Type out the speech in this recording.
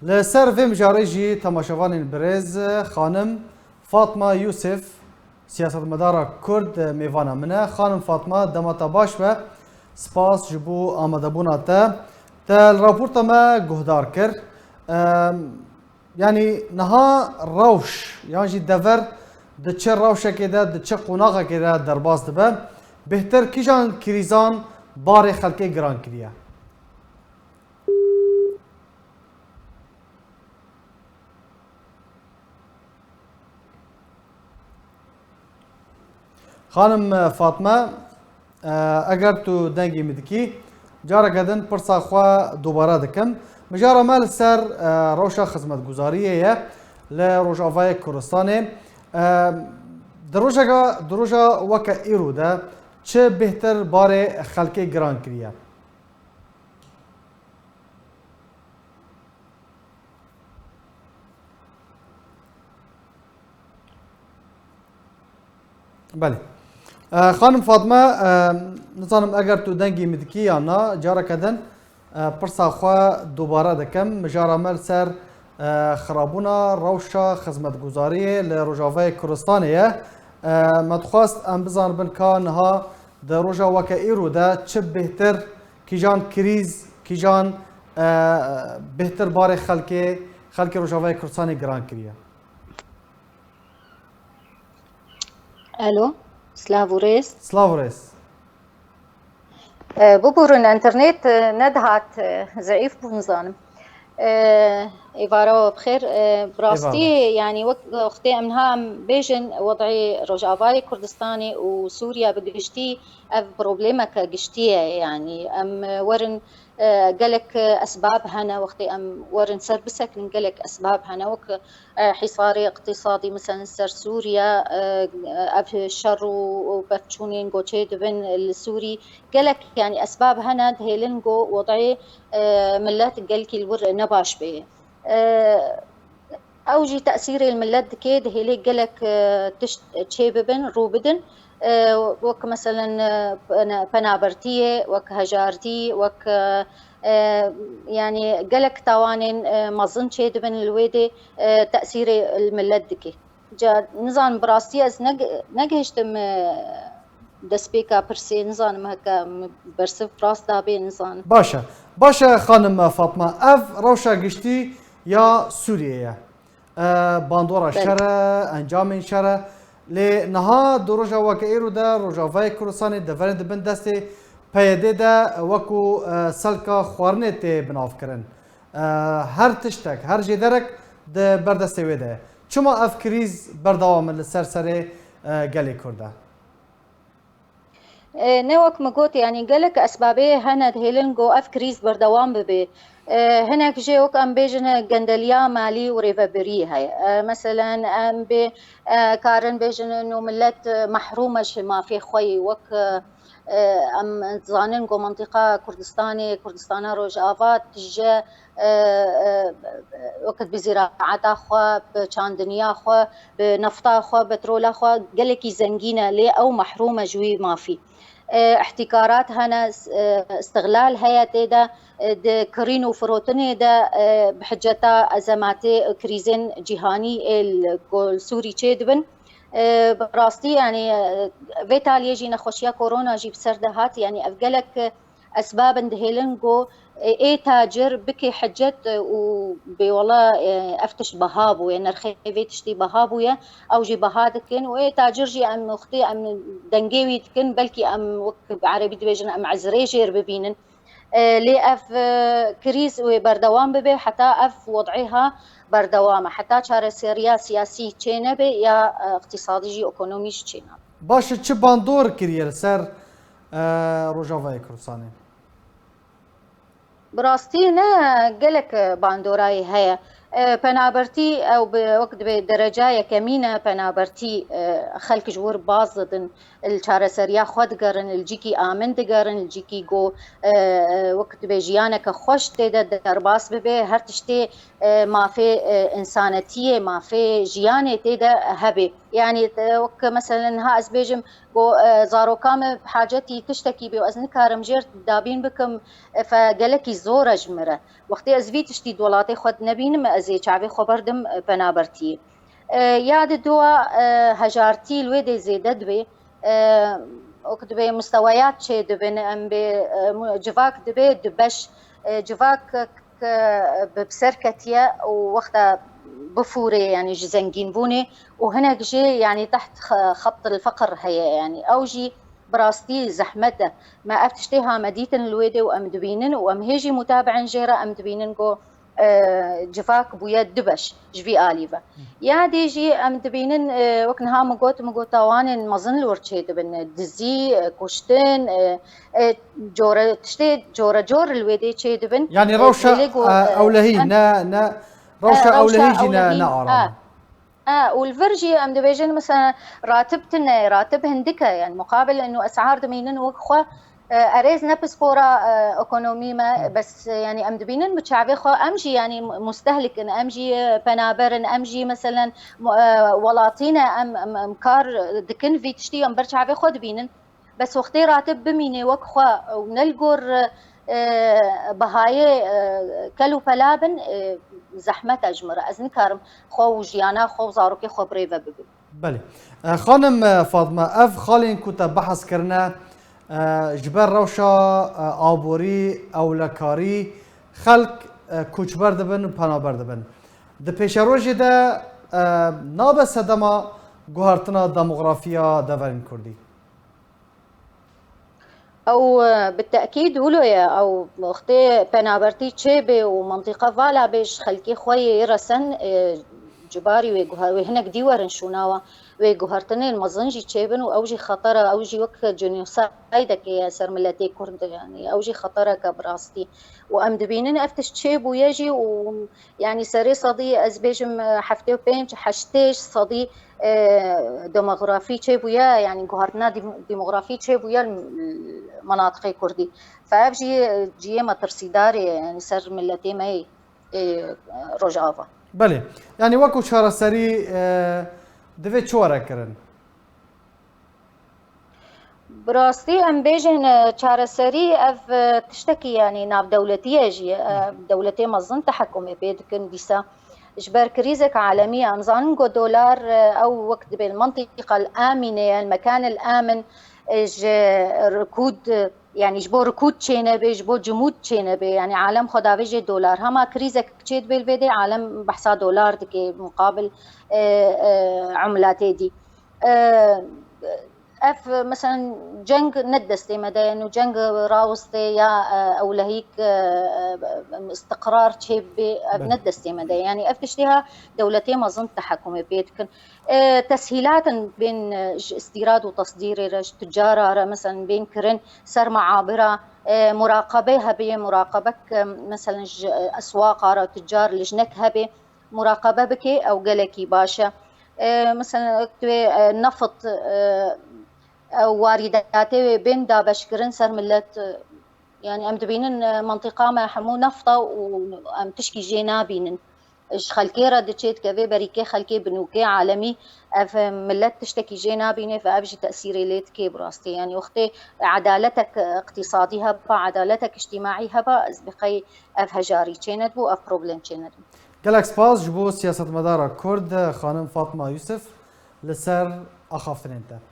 لسر في مجاريجي تماشوان برز خانم فاطمه يوسف سياسة مدار كرد ميفانا منه خانم فاطمه دمتا باش و سپاس جبو آمده بونا تا الراپورت ما گهدار کر يعني نها روش يعني جي دفر ده چه روشه که ده ده چه قناغه که ده درباز دبه بهتر کیجان کریزان بار خلقه گران کریه خانم فاطمه اگر تو دنگی مدکی جارا کدن پرسا خوا دوباره دکم مجارا مال سر روشا خدمت گزاریه ل روجاوای کردستان دروجا وکا ایرو ده چه بهتر بار خلقه گران کریه بله خانم فاطمه نظام اگر تو دنگی مدکی یا نه جارا کدن پرسا خوا دوباره دکم مجارا مل سر خرابونا روشا خدمت گزاری لروجاوای کردستانیه مدخواست ام بزان بن که نها در روجا وکا ایرو ده چه بهتر کیجان کریز کیجان بهتر بار خلق روجاوای کردستانی گران کریه الو سلاوريس سلاوريس ببورن انترنت ندهات ضعيف بنظام إيفارو بخير براستي يعني وقتي أمنها بيجن وضعي رجعواي كردستاني وسوريا بقشتي أف بروبليمك قشتية يعني أم ورن قالك أسباب هنا وقتي أم ورن سر بسك قالك أسباب هنا وك حصاري اقتصادي مثلا سر سوريا أف الشر وبفتشونين قوتشي دبن السوري قالك يعني أسباب هنا دهيلنجو وضعي ملات قالك الور نباش به أوجي تأثير الملات كيد هيلي قالك تشيببن روبدن وك مثلا بنابرتية وك هجارتي وك يعني قالك توانين مظن شيدبن الويدي تأثير الملات كي جا نظام براستي از نجهشتم دسبيكا برسي نظام هكا برسف راس دابي نظام باشا خانم فاطمه اف روشا گشتي يا سوريا باندورا شرا انجام شرا لنها دروجا وكيرو دا روجاوای کردستان دفرند بن دسته پیاده دا وکو سلکا خوارنه تی بناف کرن هر تشتک هر جدرک ده بردسته ویده چما اف کریز بردوام لسر سر گلی کرده نوك مقوت يعني قالك أسبابه هنا هيلنجو أف كريز بردوام ببي هناك جيوك أم بيجن جندليا مالي وريفابري هاي مثلا أم بي كارن بيجن إنه ملت محرومة ما في خوي وك أم زاننجو منطقة كردستان روجافات تجا وقت بزراعة خوا بچاندنيا خوا بنفطا خوا بترولا خوا قالكي زنجينة ليه أو محرومة جوي ما في احتكارات هنا استغلال هيئة دا كرين وفروتني دا بحجتا أزماتي كريزين جهاني السوري تشيدبن براستي يعني فيتال يجي نخوشيا كورونا جيب سردهات يعني أفقلك أسباب اندهيلنجو اي تاجر بكي حجت وبولا افتش بهابو يعني نرخي تشتي بهابو يا او جي بهادكن واي تاجر جي ام اختي ام دنجيوي تكن بلكي ام عربي دبيجن ام عزريجير ببينن لي اف كريز وبردوام ببي حتى اف وضعها بردوامه حتى شار سيريا سياسي تشينبه يا اقتصادي جي ايكونوميش تشينبه باشه چه باندور کریه سر روجاوای کردستان براستي نه قالك باندوراي هيا پنابرتی او به وقت به درجه کمینه پنابرتی خلک جور باز دن الچارەسەریە خۆ دگەڕن الجیکی ئامن دگەڕن الجیکی گۆ وەکت بێ ژیانەکە خۆش تێدە دەرباس ببێ هەر تشتێ مافێ ئینسانەتیە مافێ ژیانێ تێدە هەبێ یعنی وەک مەسەلەن ها ئەس بێژم بۆ زارۆکامە حاجەتی تشتێکی بێ و ئەس نکارم ژێر دابین بکەم فگەلێکی زۆرە ژمرە وەختی ئەس ڤی تشتی دۆڵاتی خۆت نەبینم ئەزێ چاوێ خۆ بەردم پەنابەرتیە یاد دووە هەژارتی لێ دێ زێدە دوێ وەک دەبێ مستەوەیات چێ دەبێن ئەم بێ جڤاک دەبێ دبەش جڤاک بسەرکەتیە و وەختە بفورێ يعني جي زنجين بوني وهناك جي يعني تحت خط الفقر هي يعني او جي براستي زحمته ما افتشتيها مديتن الويدي وام دبينن وام هيجي متابعن جيرا ام دبينن جو جفاك بويا دبش جفي آليفا يا دي جي ام دبينن وكنها مقوتاوان مظن لورتشي دبن دزي كوشتن جورا تشتي جور الويدي تشي دبن يعني روشة أولهي نا روشة أولهي جينا نعرف والفرجي ام دبيجن مثلا راتب هندكه يعني مقابل انه اسعار دمينن وخوا اريز نفس كورا ايكونومي ما بس يعني ام دبينن متشعبي خو امجي يعني مستهلك ان امجي بنابرن امجي مثلا ولاطينا ام كار دكن في تشتي ام برشعبي خو دبينن بس وقتي راتب بميني وخوا ونلقور بهاي كلو فلابن زحمت اجمره از نکارم خو جیانا خو زاروکی خو بریو ببین بله خانم فاطمه اف خالین کوتا بحث کرنا جبر روشا آبوری اولکاری خلق کوچبر دبن و پنابر دبن ده پیش روژی ده ناب صدما گوهرتنا دموغرافیا دورین کردی او بالتاكيد ولويا او اختي بنابرتي تشيبي ومنطقه فالا بيش خلكي خوي رسن جباري وهناك ديورن شوناوا وجوهرتني المزنجي تشيبن واوجي خطره اوجي وك جنوسايدك يا سر ملتي كرد يعني اوجي خطره كبراستي وام دبينن افتش تشيب ويجي ويعني سري صدي ازبيجم حفتي وبينج حشتيش صدي ديموغرافي تشيبويا يعني جوهرتنا ديموغرافي تشيبويا المناطق الكردي فابجي جي ما ترسيداري يعني سر ملتي ماي رجافه بله يعني وكو شهر سري دفيت شوارع كرن براستي ام بيجن چارەسەری اف تشتكي يعني ناب دولتي اجي دولتي مظن تحكمي بيدكن ديسا اجبار كريزك عالميه امزان دولار او وقت بالمنطقه الامنه المكان الامن اج ركود يعني جبو ركود تشينبي جبو جمود تشينبي يعني عالم خداويجي دولار هما كريزك تشيد بالفيدي عالم بحثا دولار دكي مقابل عملاتي دي اف مثلا جنگ ندستي مدى انه جنگ راوستي يا او لهيك استقرار تشيبي ندستي مدى يعني اف تشتيها دولتين ما ظن تحكمي بيتكن تسهيلات بين استيراد وتصدير تجاره مثلا بين كرن سر معابره مراقبه هبه مراقبك مثلا اسواق تجار لجنك هبه مراقبه بك او قلكي باشا مثلا نفط او وارداتي بين دابشكرن سر ملت يعني ام دبينن منطقه ما حمو نفطه وام تشكي جينا بينن اش خلكي ردتشيت كافي بريكي خلكي بنوكي عالمي اف ملت تشتكي جينا بيني فابجي تاثيري ليت كي براستي يعني اختي عدالتك اقتصادي هبا عدالتك اجتماعي هبا ازبقي اف هجاري تشينت بو اف بروبلم تشينت گلک سپاس جبو سیاست مدار کرد خانم فاطمه یوسف لسر اخافتن انت